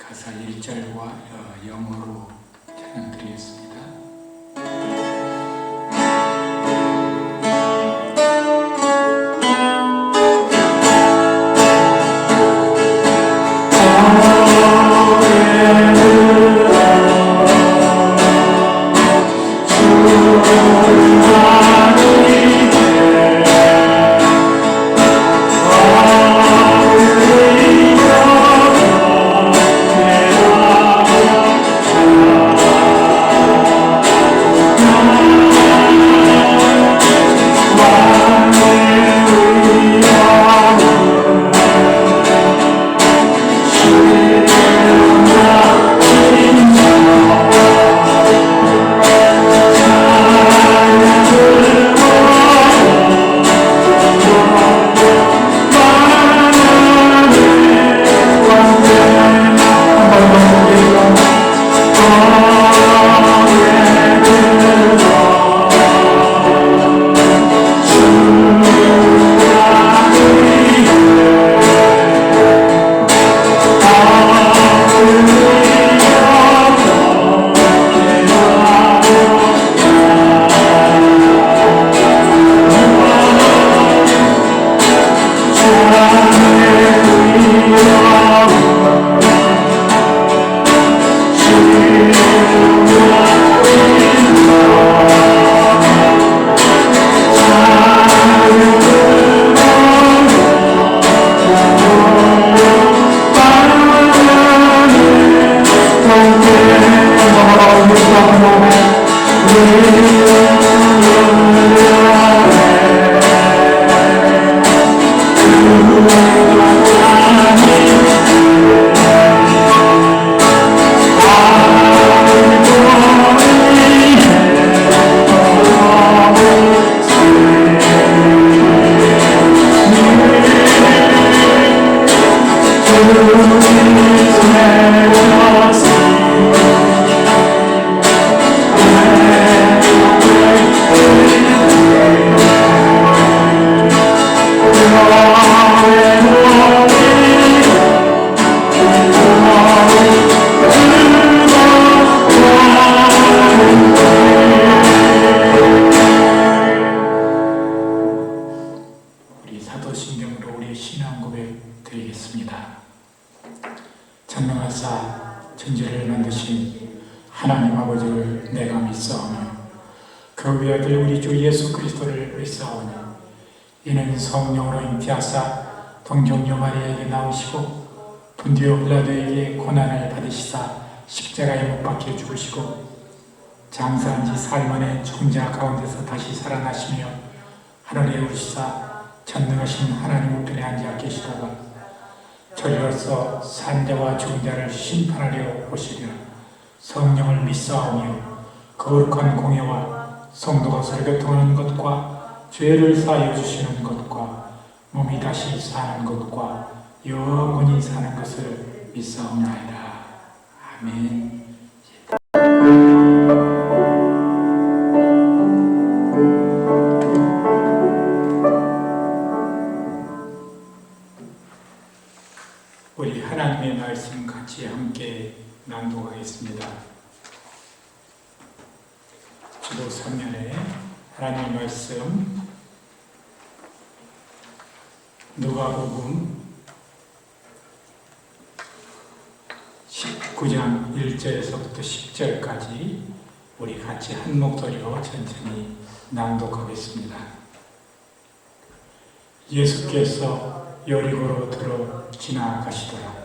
가사 1절과 영어로 찬양드리겠습니다. 사도신경으로 우리의 신앙 고백 드리겠습니다. 전능하사 천지를 만드신 하나님 아버지를 내가 믿사오며 그 외아들 우리 주 예수 그리스도를 믿사오니 이는 성령으로 잉태하사 동정녀 마리아에게 나오시고 본디오 빌라도에게 고난을 받으시사 십자가에 못 박혀 죽으시고 장사한 지 사흘 만에 죽은 자 가운데서 다시 살아나시며 하늘에 오르시사 전능하신 하나님 우편에 앉아 계시다가 저리로서 산자와 죽은 자를 심판하려 오시려 성령을 믿사오며 거룩한 공예와 성도가 서로 교통하는 것과 죄를 사하여 주시는 것과 몸이 다시 사는 것과 영원히 사는 것을 믿사옵나이다. 아멘. 우리 하나님의 말씀 같이 함께 낭독하겠습니다. 주보 3면에 하나님의 말씀 누가복음 19장 1절에서부터 10절까지 우리 같이 한 목소리로 천천히 낭독하겠습니다. 예수께서 여리고로 들어 지나가시더라.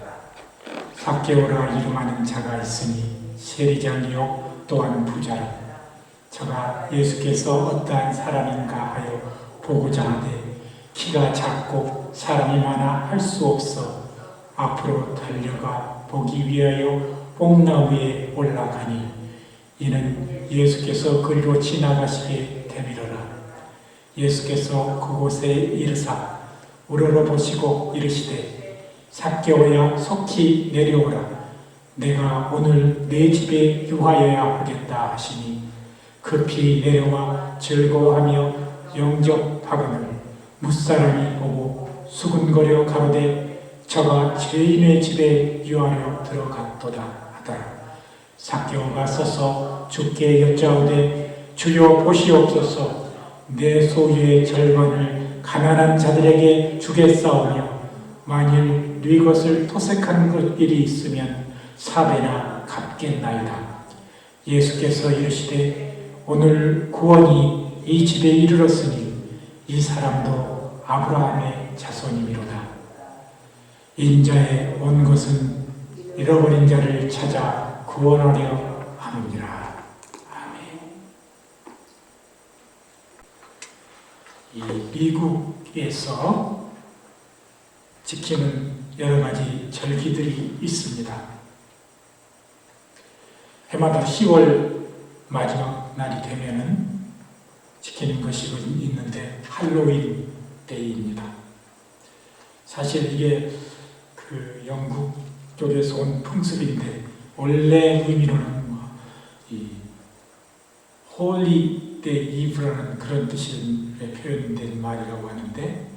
삭개오라 이름하는 자가 있으니 세리장이요 또한 부자라. 저가 예수께서 어떠한 사람인가 하여 보고자 하되 키가 작고 사람이 많아 할 수 없어 앞으로 달려가 보기 위하여 뽕나무에 올라가니 이는 예수께서 그리로 지나가시게 되밀어라. 예수께서 그곳에 이르사 우러러보시고 이르시되 삭개오야 속히 내려오라. 내가 오늘 내 집에 유하여야 하겠다 하시니 급히 내려와 즐거워하며 영접하거늘 무사람이 보고 수군거려 가로되 저가 죄인의 집에 유하려 들어갔도다 하더라. 삭개오가 서서 주께 여짜오되 주여 보시옵소서 내 소유의 절반을 가난한 자들에게 주겠사오며 만일 네 것을 토색한 일이 있으면 4배나 갚겠나이다. 예수께서 이르시되 오늘 구원이 이 집에 이르렀으니 이 사람도 아브라함의 자손이미로다. 인자에 온 것은 잃어버린 자를 찾아 구원하려 함이니라. 아멘. 이 미국에서 지키는 여러 가지 절기들이 있습니다. 해마다 10월 마지막 날이 되면은 지키는 것이 있는데 할로윈 데이입니다. 사실 이게 그 영국 쪽에서 온 풍습인데 원래 의미로는 이 홀리 데이 이브라는 그런 뜻의 표현된 말이라고 하는데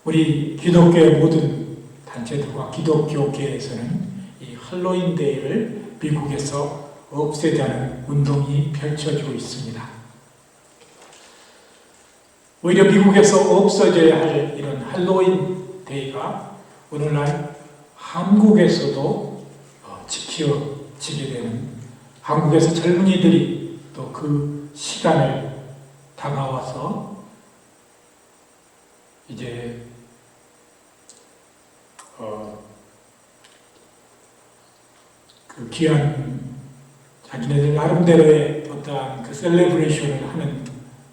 우리 기독교의 모든 단체들과 기독교계에서는 이 할로윈 데이를 미국에서 없애자는 운동이 펼쳐지고 있습니다. 오히려 미국에서 없어져야 할 이런 할로윈 데이가 오늘날 한국에서도 지켜지게 되는, 한국에서 젊은이들이 또 그 시간을 다가와서 이제 그 귀한 자기네들 나름대로의 어떠한 그 셀레브레이션을 하는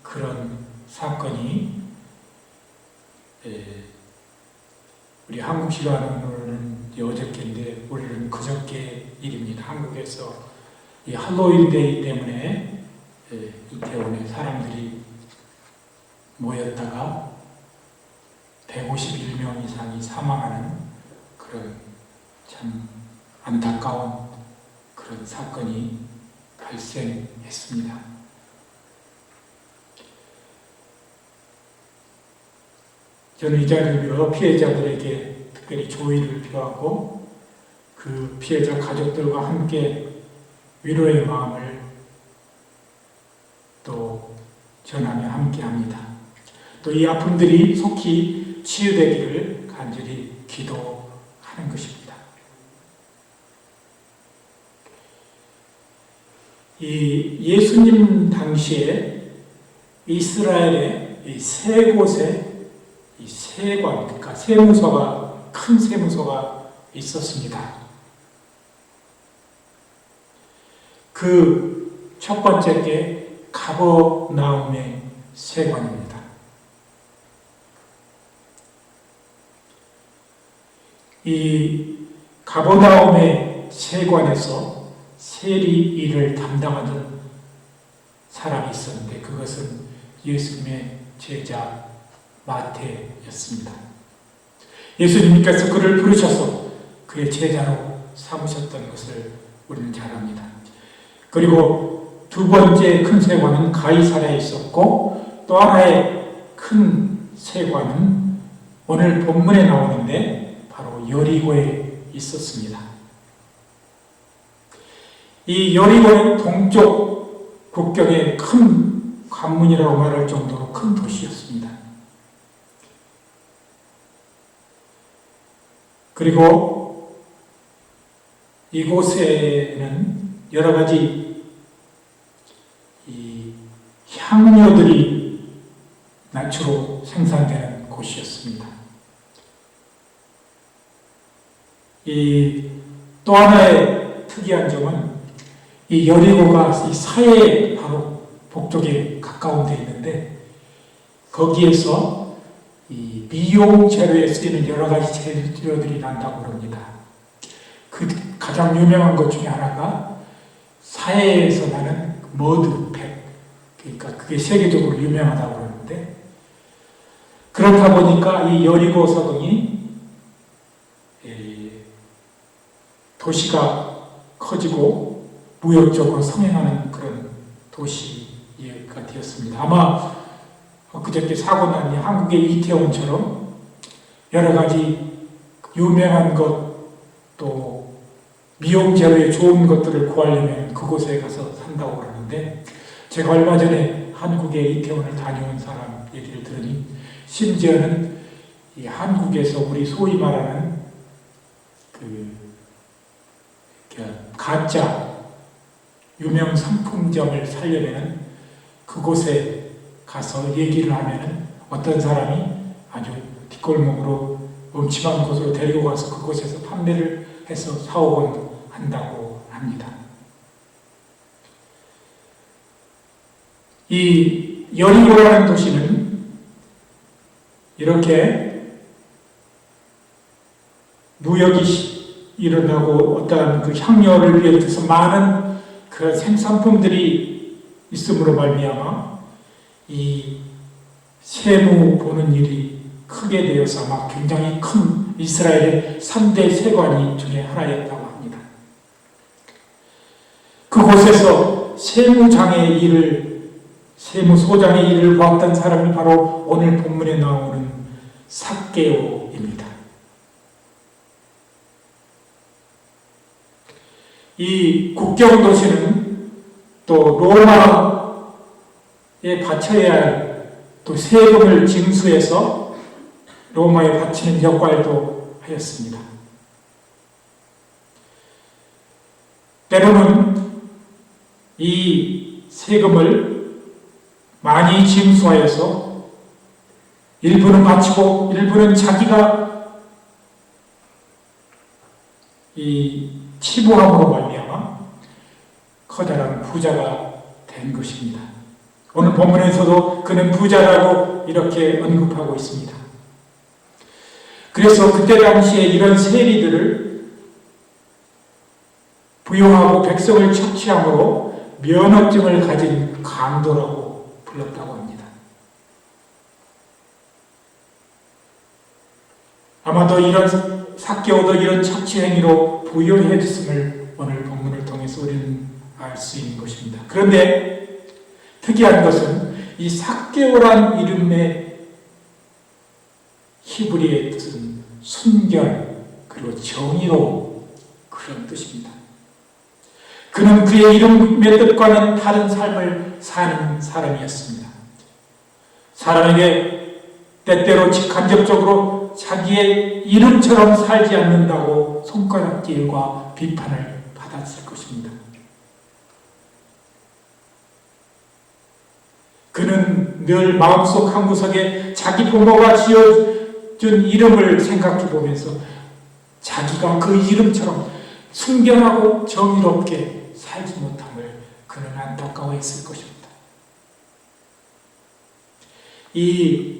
그런 사건이 우리 한국 시간으로는 어저께인데 우리는 그저께 일입니다. 한국에서 이 할로윈 데이 때문에 이태원에 사람들이 모였다가 151명 이상이 사망하는 그런 참 안타까운 그런 사건이 발생했습니다. 저는 이 자리를 빌어 피해자들에게 특별히 조의를 표하고 그 피해자 가족들과 함께 위로의 마음을 또 전하며 함께합니다. 또 이 아픔들이 속히 치유되기를 간절히 기도하는 것입니다. 이 예수님 당시에 이스라엘의 이 세 곳에 이 세관, 그러니까 세무서가, 큰 세무서가 있었습니다. 그 첫 번째 게 가버나움의 세관입니다. 이 가버나움의 세관에서 세리 일을 담당하던 사람이 있었는데 그것은 예수님의 제자 마태였습니다. 예수님께서 그를 부르셔서 그의 제자로 삼으셨던 것을 우리는 잘 압니다. 그리고 두 번째 큰 세관은 가이사랴에 있었고 또 하나의 큰 세관은 오늘 본문에 나오는데 바로 여리고에 있었습니다. 이 여리고는 동쪽 국경의 큰 관문이라고 말할 정도로 큰 도시였습니다. 그리고 이곳에는 여러 가지 이 향료들이 주로 생산되는 곳이었습니다. 이 또 하나의 특이한 점은 이 여리고가 이 사해 바로 북쪽에 가까운 데 있는데 거기에서 이 미용 재료에 쓰이는 여러 가지 재료들이 난다고 합니다. 그 가장 유명한 것 중에 하나가 사해에서 나는 머드팩, 그러니까 그게 세계적으로 유명하다고 그러는데 그렇다 보니까 이 여리고 서동이 도시가 커지고 무역적으로 성행하는 그런 도시가 되었습니다. 아마 그저께 사고 난 한국의 이태원처럼 여러 가지 유명한 것, 또 미용재료에 좋은 것들을 구하려면 그곳에 가서 산다고 그러는데, 제가 얼마 전에 한국에 이태원을 다녀온 사람 얘기를 들으니 심지어는 이 한국에서 우리 소위 말하는 가짜 유명 상품점을 살려면 그곳에 가서 얘기를 하면 어떤 사람이 아주 뒷골목으로 음침한 곳으로 데리고 가서 그곳에서 판매를 해서 사오곤 한다고 합니다. 이 여리고라는 도시는 이렇게 무역이 일어나고 어떠한 그 향료를 비롯해서 많은 그런 생산품들이 있음으로 말미암아 이 세무 보는 일이 크게 되어서 아마 굉장히 큰 이스라엘의 3대 세관이 중에 하나였다고 합니다. 그곳에서 세무장의 일을, 세무소장의 일을 보았던 사람이 바로 오늘 본문에 나오는 삭개오입니다. 이 국경도시는 또 로마에 바쳐야 할 또 세금을 징수해서 로마에 바치는 역할도 하였습니다. 때로는 이 세금을 많이 징수하여서 일부는 바치고 일부는 자기가 이 치부함으로 말미암아 커다란 부자가 된 것입니다. 오늘 본문에서도 그는 부자라고 이렇게 언급하고 있습니다. 그래서 그때 당시에 이런 세리들을 부용하고 백성을 착취함으로 면허증을 가진 강도라고 불렀다고 합니다. 아마도 이런 삭개오도 이런 착취 행위로 부여해졌음을 오늘 본문을 통해서 우리는 알 수 있는 것입니다. 그런데 특이한 것은 이 삭개오란 이름의 히브리의 뜻은 순결 그리고 정의로운 그런 뜻입니다. 그는 그의 이름의 뜻과는 다른 삶을 사는 사람이었습니다. 사람에게 때때로 직간접적으로 자기의 이름처럼 살지 않는다고 손가락질과 비판을 받았을 것입니다. 그는 늘 마음속 한구석에 자기 부모가 지어준 이름을 생각해 보면서 자기가 그 이름처럼 순결하고 정의롭게 살지 못함을 그는 안타까워했을 것입니다. 이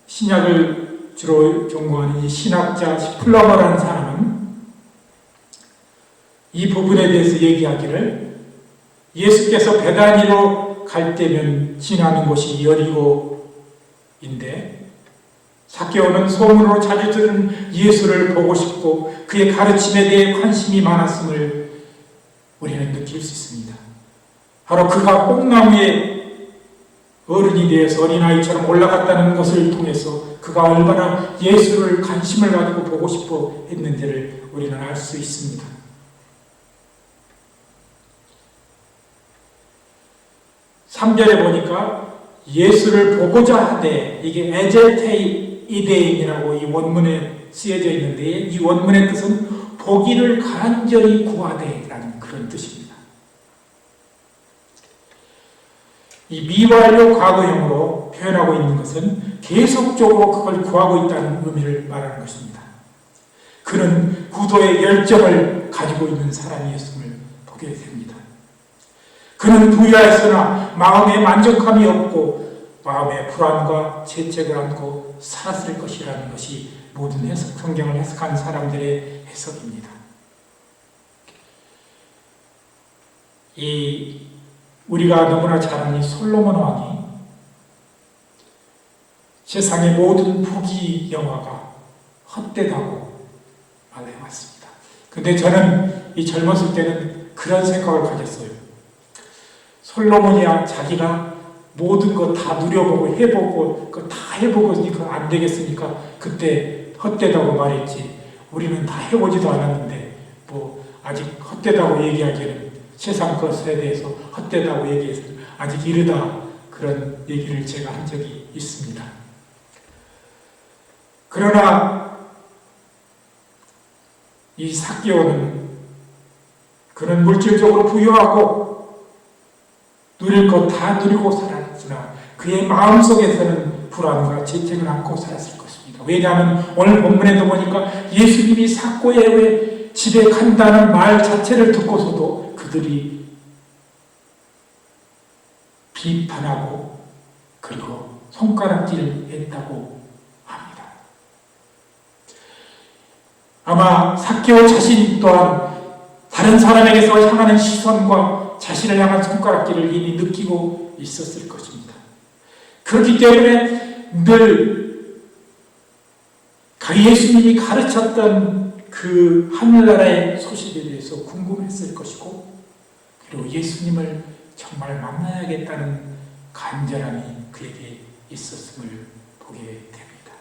신약을 주로 전공하는 이 신학자 스플러머라는 사람은 이 부분에 대해서 얘기하기를 예수께서 베다니로 갈 때면 지나는 곳이 여리고인데 삭개오는 소문으로 자주 들은 예수를 보고 싶고 그의 가르침에 대해 관심이 많았음을 우리는 느낄 수 있습니다. 바로 그가 뽕나무에 어른이 되어서 어린아이처럼 올라갔다는 것을 통해서 그가 얼마나 예수를 관심을 가지고 보고 싶어 했는지를 우리는 알 수 있습니다. (3절에) 보니까 예수를 보고자 하되, 이게 에제테이 이데인이라고 이 원문에 쓰여져 있는데 이 원문의 뜻은 보기를 간절히 구하되 라는 그런 뜻입니다. 이 미완료 과거형으로 표현하고 있는 것은 계속적으로 그걸 구하고 있다는 의미를 말하는 것입니다. 그는 구도의 열정을 가지고 있는 사람이었음을 보게 됩니다. 그는 부유하였으나 마음에 만족함이 없고 마음에 불안과 죄책을 안고 살았을 것이라는 것이 모든 성경을 해석한 사람들의 해석입니다. 우리가 너무나 잘 아는 솔로몬 왕이 세상의 모든 부귀 영화가 헛되다고 말해왔습니다. 근데 저는 이 젊었을 때는 그런 생각을 가졌어요. 솔로몬이야 자기가 모든 거 다 누려보고 해보고 그거 다 해보고니까 안 되겠으니까 그때 헛되다고 말했지. 우리는 다 해보지도 않았는데 뭐 아직 헛되다고 얘기하기는 세상 것에 대해서 헛되다고 얘기해서 아직 이르다 그런 얘기를 제가 한 적이 있습니다. 그러나 이 삭개오는 그는 물질적으로 부유하고 누릴 것 다 누리고 살았으나 그의 마음속에서는 불안과 재택을 안고 살았을 것입니다. 왜냐하면 오늘 본문에도 보니까 예수님이 삭개오의 집에 간다는 말 자체를 듣고서도 그들이 비판하고 그리고 손가락질을 했다고 합니다. 아마 삭개오 자신 또한 다른 사람에게서 향하는 시선과 자신을 향한 손가락질을 이미 느끼고 있었을 것입니다. 그렇기 때문에 늘 예수님이 가르쳤던 그 하늘나라의 소식에 대해서 궁금했을 것이고 그리고 예수님을 정말 만나야겠다는 간절함이 그에게 있었음을 보게 됩니다.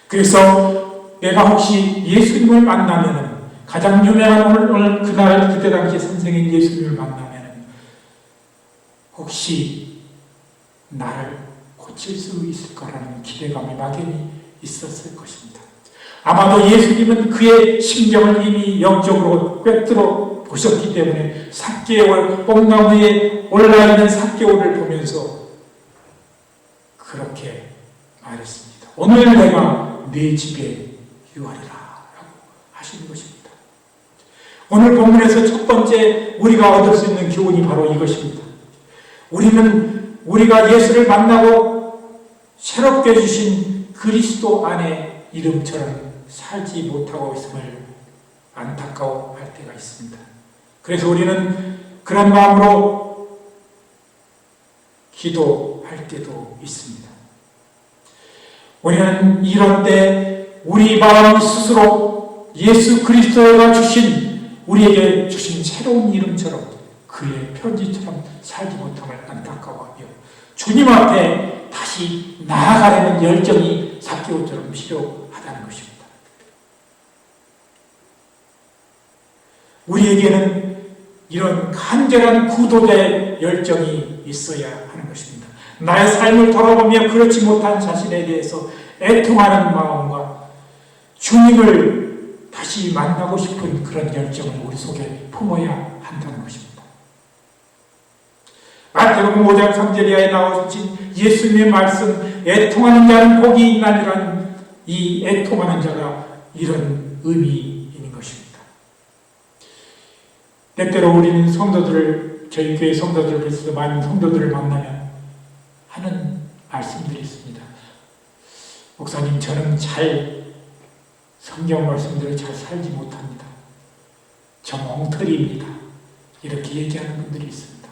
그래서 내가 혹시 예수님을 만나면 가장 유명한 오늘 그날 그때 당시 선생인 예수님을 만나면 혹시 나를 고칠 수 있을까라는 기대감이 막연히 있었을 것입니다. 아마도 예수님은 그의 심정을 이미 영적으로 꿰뚫어 보셨기 때문에 삭개오 뽕나무에 올라있는 삭개오를 보면서 그렇게 말했습니다. 오늘 내가 네 집에 유하리라 라고 하시는 것입니다. 오늘 본문에서 첫 번째 우리가 얻을 수 있는 교훈이 바로 이것입니다. 우리가 예수를 만나고 새롭게 주신 그리스도 안에 이름처럼 살지 못하고 있음을 안타까워할 때가 있습니다. 그래서 우리는 그런 마음으로 기도할 때도 있습니다. 우리는 이런 때 우리 마음 스스로 예수 그리스도가 우리에게 주신 새로운 이름처럼 그의 편지처럼 살지 못함을 안타까워하며 주님 앞에 다시 나아가려는 열정이 삭개오처럼 필요하다는 것입니다. 우리에게는 이런 간절한 구도자의 열정이 있어야 하는 것입니다. 나의 삶을 돌아보며 그렇지 못한 자신에 대해서 애통하는 마음과 주님을 다시 만나고 싶은 그런 열정을 우리 속에 품어야 한다는 것입니다. 마태복음 5장 3절 이하에 나오신 예수님의 말씀 애통하는 자는 복이 있나니라는 이 애통하는 자가 이런 의미인 것입니다. 때때로 우리는 저희 교회 성도들을 그래서 많은 성도들을 만나면 하는 말씀들이 있습니다. 목사님, 저는 성경 말씀대로 잘 살지 못합니다. 저 엉터리입니다. 이렇게 얘기하는 분들이 있습니다.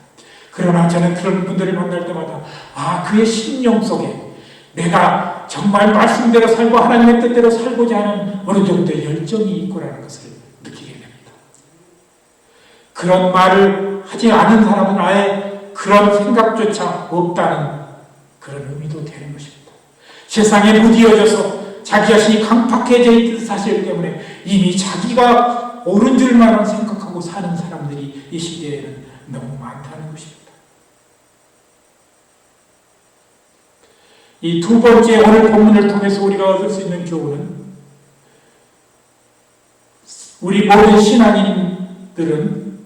그러나 저는 그런 분들을 만날 때마다 그의 심령 속에 내가 정말 말씀대로 살고 하나님의 뜻대로 살고자 하는 어느 정도의 열정이 있구나는 것을 느끼게 됩니다. 그런 말을 하지 않은 사람은 아예 그런 생각조차 없다는 그런 의미도 되는 것입니다. 세상에 무디어져서 자기 자신이 강팍해져 있는 사실 때문에 이미 자기가 옳은 줄만 생각하고 사는 사람들이 이 시대에는 너무 많다는 것입니다. 이 두 번째 오늘 본문을 통해서 우리가 얻을 수 있는 교훈은 우리 모든 신앙인들은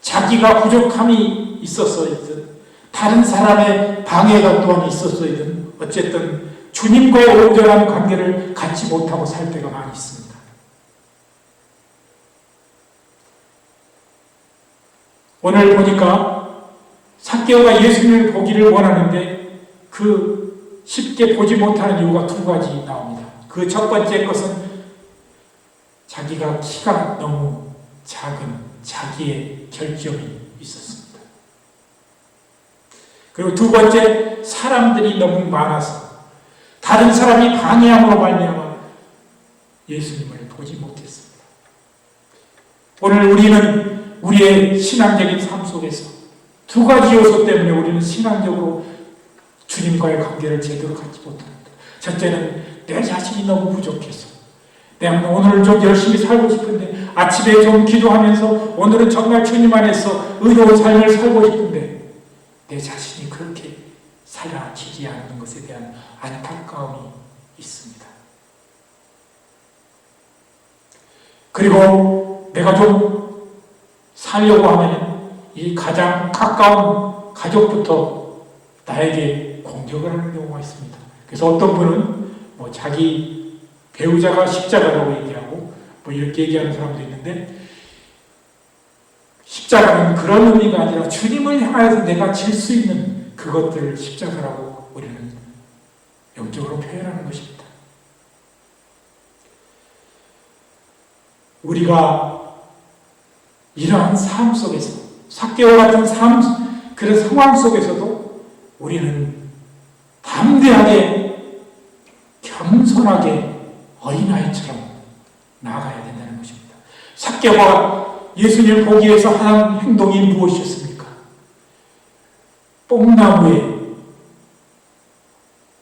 자기가 부족함이 있었어이든 다른 사람의 방해가 또한 있었어이든 어쨌든 주님과의 온전한 관계를 갖지 못하고 살 때가 많이 있습니다. 오늘 보니까 삭개오가 예수님을 보기를 원하는데 그 쉽게 보지 못하는 이유가 두 가지 나옵니다. 그 첫 번째 것은 자기가 키가 너무 작은 자기의 결점이 있었습니다. 그리고 두 번째, 사람들이 너무 많아서 다른 사람이 방해함으로 말미암아 예수님을 보지 못했습니다. 오늘 우리는 우리의 신앙적인 삶 속에서 두 가지 요소 때문에 우리는 신앙적으로 주님과의 관계를 제대로 갖지 못합니다. 첫째는 내 자신이 너무 부족해서 내가 오늘 좀 열심히 살고 싶은데, 아침에 좀 기도하면서 오늘은 정말 주님 안에서 의로운 삶을 살고 싶은데 내 자신이 그렇게 살아지지 않는 것에 대한 안타까움이 있습니다. 그리고 내가 좀 살려고 하면 이 가장 가까운 가족부터 나에게 공격을 하는 경우가 있습니다. 그래서 어떤 분은 자기 배우자가 십자가라고 얘기하고 이렇게 얘기하는 사람도 있는데, 십자가는 그런 의미가 아니라 주님을 향하여서 내가 질 수 있는 그것들을 십자가라고 우리는 영적으로 표현하는 것입니다. 우리가 이러한 삶 속에서, 삭개와 같은 그런 상황 속에서도 우리는 담대하게 겸손하게 어린아이처럼 나아가야 된다는 것입니다. 삭개와 예수님을 보기 위해서 한 행동이 무엇이었습니까? 뽕나무에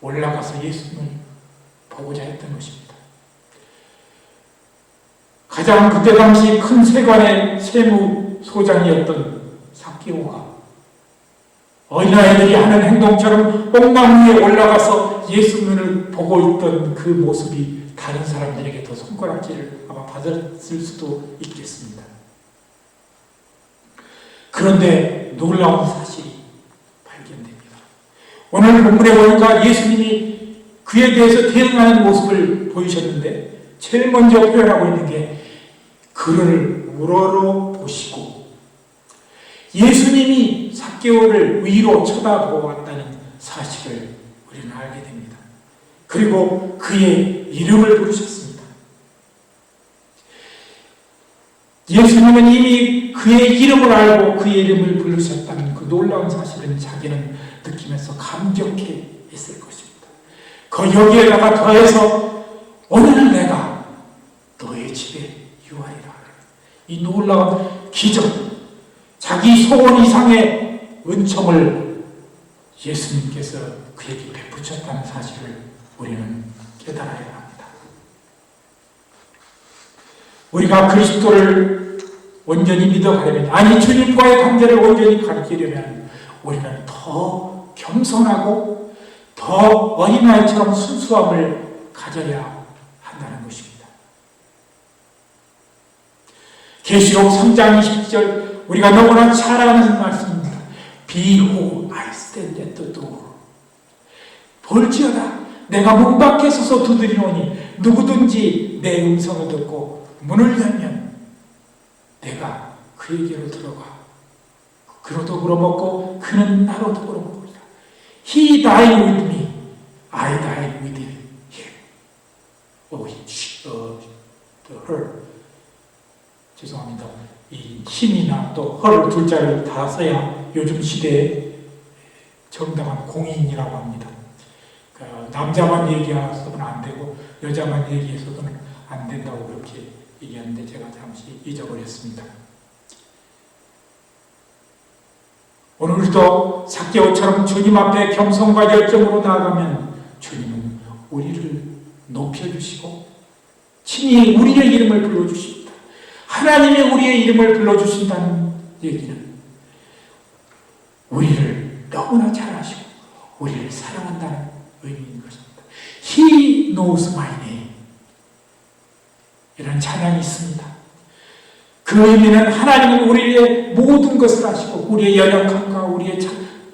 올라가서 예수님을 보고자 했던 것입니다. 가장 그때 당시 큰 세관의 세무소장이었던 삭개오가 어린아이들이 하는 행동처럼 뽕나무 위에 올라가서 예수님을 보고 있던 그 모습이 다른 사람들에게 더 손가락질을 아마 받았을 수도 있겠습니다. 그런데 놀라운 사실이 발견됩니다. 오늘 본문에 보니까 예수님이 그에 대해서 대응하는 모습을 보이셨는데, 제일 먼저 표현하고 있는 게 그를 우러러보시고 예수님이 삭개오를 위로 쳐다보았다는 사실을 우리는 알게 됩니다. 그리고 그의 이름을 부르셨습니다. 예수님은 이미 그의 이름을 알고 그의 이름을 부르셨다는 그 놀라운 사실은 자기는 느끼면서 감격해 있을 것입니다. 여기에다가 더해서 오늘 내가 너의 집에 유하리라. 이 놀라운 기적, 자기 소원 이상의 은총을 예수님께서 그에게 베푸셨다는 사실을 우리는 깨달아야 합니다. 우리가 그리스도를 온전히 믿어가려면, 아니 주님과의 관계를 온전히 가르치려면 우리는 더 겸손하고 더 어린아이처럼 순수함을 가져야 한다는 것입니다. 계시록 3장 20절 우리가 너무나 잘 아는 말씀입니다. Behold, I stand at the door. 볼지어다 내가 문 밖에 서서 두드리노니 누구든지 내 음성을 듣고 문을 열면 내가 그에게로 들어가 그로 더불어 먹고 그는 나로 더불어 먹으리라. He died with me, I died with him. her. 죄송합니다. 이 힘이나 또 her를 둘자를 다 써야 요즘 시대에 정당한 공인이라고 합니다. 남자만 얘기해서는 안 되고 여자만 얘기해서는 안 된다고 그렇게 얘기하는데 제가 잠시 잊어버렸습니다. 오늘도 삭개오처럼 주님 앞에 겸손과 열정으로 나아가면 주님은 우리를 높여주시고 친히 우리의 이름을 불러주십니다. 하나님이 우리의 이름을 불러주신다는 얘기는 우리를 너무나 잘 아시고 우리를 사랑한다는 의미인 것입니다. He knows my name. 이런 찬양이 있습니다. 그 의미는 하나님은 우리의 모든 것을 아시고 우리의 연약함과 우리의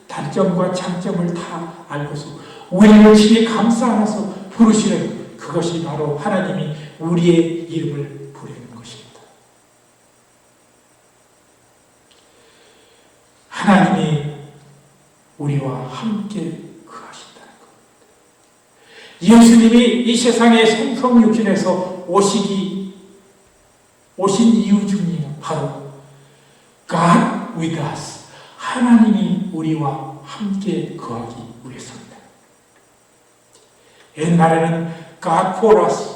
단점과 장점을 다 알고서 우리를 친히 감싸 안아서 부르시는 그것이 바로 하나님이 우리의 이름을 부르는 것입니다. 하나님이 우리와 함께 거하신다는 것. 예수님이 이 세상에 성육신에서 오신 이유 중에 바로 God with us, 하나님이 우리와 함께 거하기 위해서입니다. 옛날에는 God for us,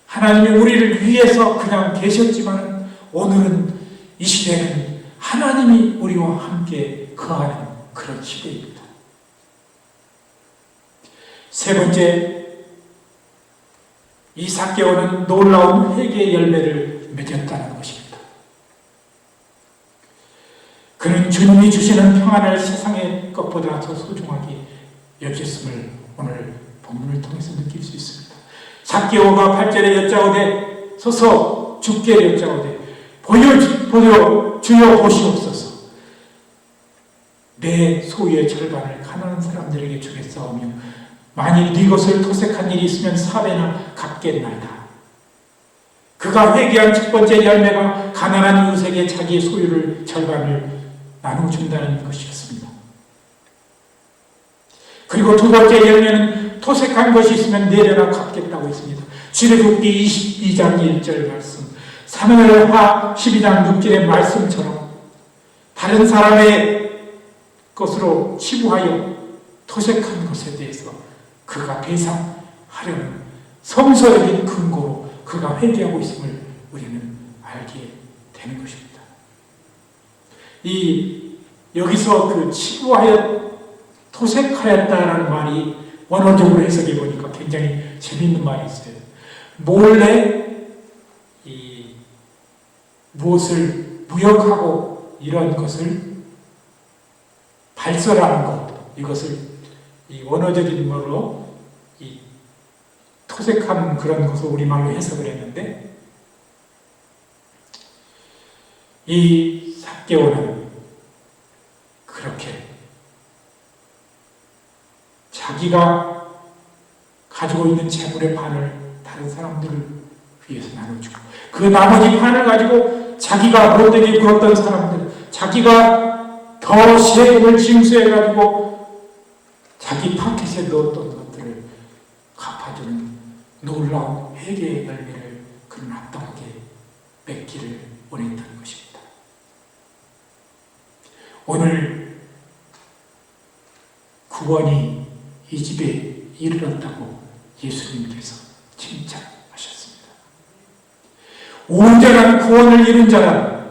하나님이 우리를 위해서 그냥 계셨지만 오늘은 이 시대는 하나님이 우리와 함께 거하는 그런 시대입니다. 세 번째, 이 삭개오는 놀라운 회개의 열매를 맺었다는 것입니다. 그는 주님이 주시는 평안을 세상의 것보다 더 소중하게 여겼음을 오늘 본문을 통해서 느낄 수 있습니다. 삭개오가 8절에 여짜오되 서서 주께 여짜오되 보여 주여 보시옵소서. 내 소유의 절반을 가난한 사람들에게 주겠사오며 만일 네 것을 토색한 일이 있으면 4배나 갚겠나이다. 그가 회개한 첫 번째 열매가 가난한 이웃에게 자기의 소유를 절반을 나눠준다는 것이었습니다. 그리고 두 번째 열매는 토색한 것이 있으면 4배나 갚겠다고 했습니다. 출애굽기 22장 1절 말씀, 사무엘하 12장 6절의 말씀처럼 다른 사람의 것으로 치부하여 토색한 것에 대해서 그가 배상하려는 성서적인 근거로 그가 회개하고 있음을 우리는 알게 되는 것입니다. 여기서 그 치부하여 토색하였다라는 말이 원어적으로 해석해 보니까 굉장히 재미있는 말이 있어요. 몰래 무엇을 무역하고 이런 것을 발설하는 것, 이것을 원어적인 말로 토색한 그런 것을 우리말로 해석을 했는데, 이 삭개오는 그렇게 자기가 가지고 있는 재물의 반을 다른 사람들을 위해서 나눠주고, 그 나머지 반을 가지고 자기가 못되게 굴었던 사람들, 자기가 더 세금을 징수해가지고 자기 파켓에 넣었던 것들을 갚아주는 놀라운 회개의 열매를 그는 합당하게 맺기를 원했다는 것입니다. 오늘 구원이 이 집에 이르렀다고 예수님께서 칭찬하셨습니다. 온전한 구원을 이룬 자는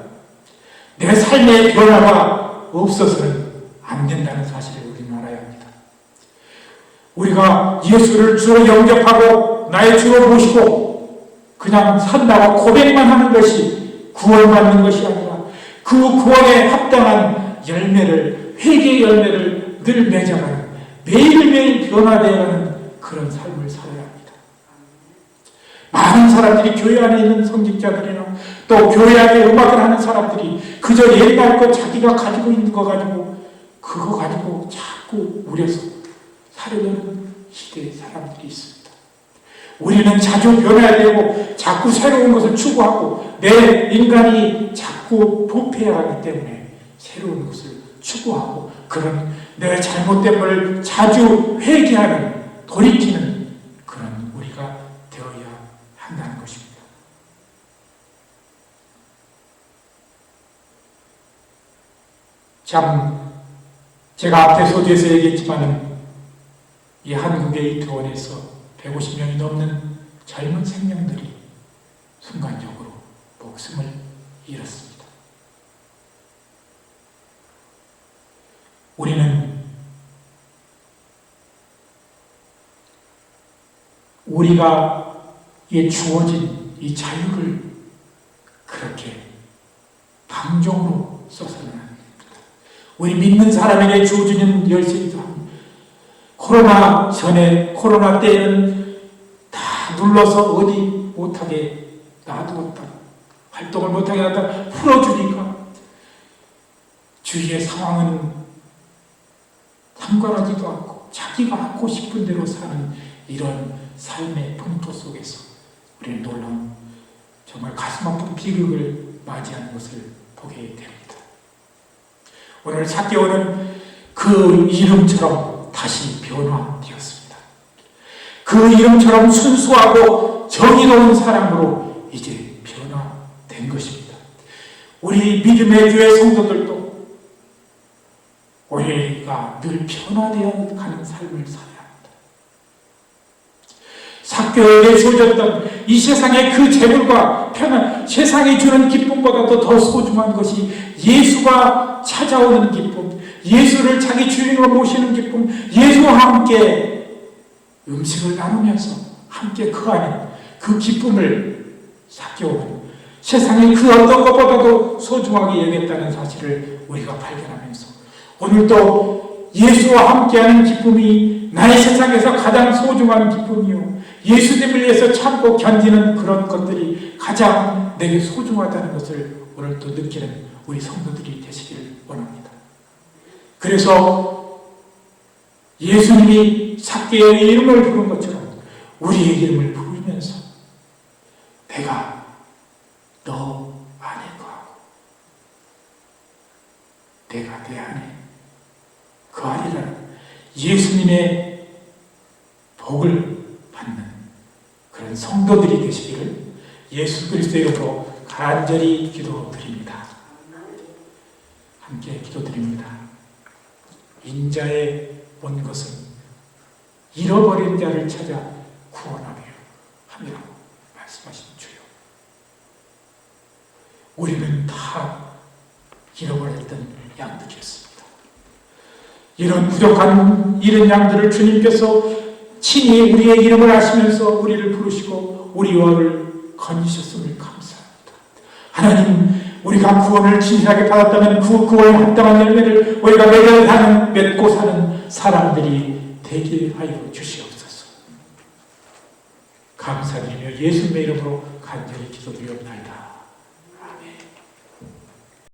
내 삶의 변화가 없어서는 안 된다는 사실을 우리는 알아야 합니다. 우리가 예수를 주로 영접하고 나의 주로 모시고 그냥 산다고 고백만 하는 것이 구원받는 것이 아니라 그 구원에 합당한 열매를, 회개의 열매를 늘 맺어가는, 매일매일 변화되어가는 그런 삶을 살아야 합니다. 많은 사람들이 교회 안에 있는 성직자들이나 또 교회 안에 음악을 하는 사람들이 그저 옛날 것 자기가 가지고 있는 거 가지고 그거 가지고 자꾸 우려서 살려는 시대의 사람들이 있습니다. 우리는 자주 변해야 되고 자꾸 새로운 것을 추구하고 내 인간이 자꾸 부패해야 하기 때문에 새로운 것을 추구하고 그런 내 잘못된 걸 자주 회개하는, 돌이키는 그런 우리가 되어야 한다는 것입니다. 참 제가 앞에 소개에서 얘기했지만은 이 한국의 이태원에서 150명이 넘는 젊은 생명들이 순간적으로 목숨을 잃었습니다. 우리는 우리가 주어진 이 자유를 그렇게 방종으로 써서는 안 됩니다. 우리 믿는 사람에게 주어지는 열심도 합니다. 코로나 전에, 코로나 때에는 다 눌러서 어디 못하게 놔두었다. 활동을 못하게 하다 풀어주니까 주위의 상황은 상관하지도 않고 자기가 하고 싶은 대로 사는 이런 삶의 풍토 속에서 우리는 놀라운 정말 가슴 아픈 비극을 맞이하는 것을 보게 됩니다. 오늘 삭개오는 그 이름처럼 다시 변화되었습니다. 그 이름처럼 순수하고 정의로운 사람으로 이제 변화된 것입니다. 우리 믿음의 교회 성도들도 우리가 늘 변화되어 가는 삶을 살아야 합니다. 삭개오에게 주어졌던 이 세상의 그 재물과 편안, 세상이 주는 기쁨보다도 더 소중한 것이 예수가 찾아오는 기쁨, 예수를 자기 주인으로 모시는 기쁨, 예수와 함께 음식을 나누면서 함께 그 안에 그 기쁨을 삭개오는 세상이 그 어떤 것보다도 소중하게 여겼다는 사실을 우리가 발견하면서 오늘도 예수와 함께하는 기쁨이 나의 세상에서 가장 소중한 기쁨이요, 예수님을 위해서 참고 견디는 그런 것들이 가장 내게 소중하다는 것을 오늘 또 느끼는 우리 성도들이 되시기를 원합니다. 그래서 예수님이 삭개오의 이름을 부른 것처럼 우리의 이름을 부르면서 내가 너 안에 거하고 내가 내 안에 거하리라는 예수님의 복을 받는 그런 성도들이 되시기를 예수 그리스도의 이름으로 간절히 기도드립니다. 함께 기도드립니다. 인자에 온 것은 잃어버린 자를 찾아 구원하며 함이라고 말씀하신 주요, 우리는 다 잃어버렸던 양들이었습니다. 이런 부족한 잃은 양들을 주님께서 친히 우리의 이름을 아시면서 우리를 부르시고 우리 영혼을 건지셨음을 감사합니다. 하나님, 우리가 구원을 진실하게 받았다면 그 구원에 합당한 열매를 우리가 맺고 사는 사람들이 되게 하여 주시옵소서. 감사드리며 예수님의 이름으로 간절히 기도드리옵나이다.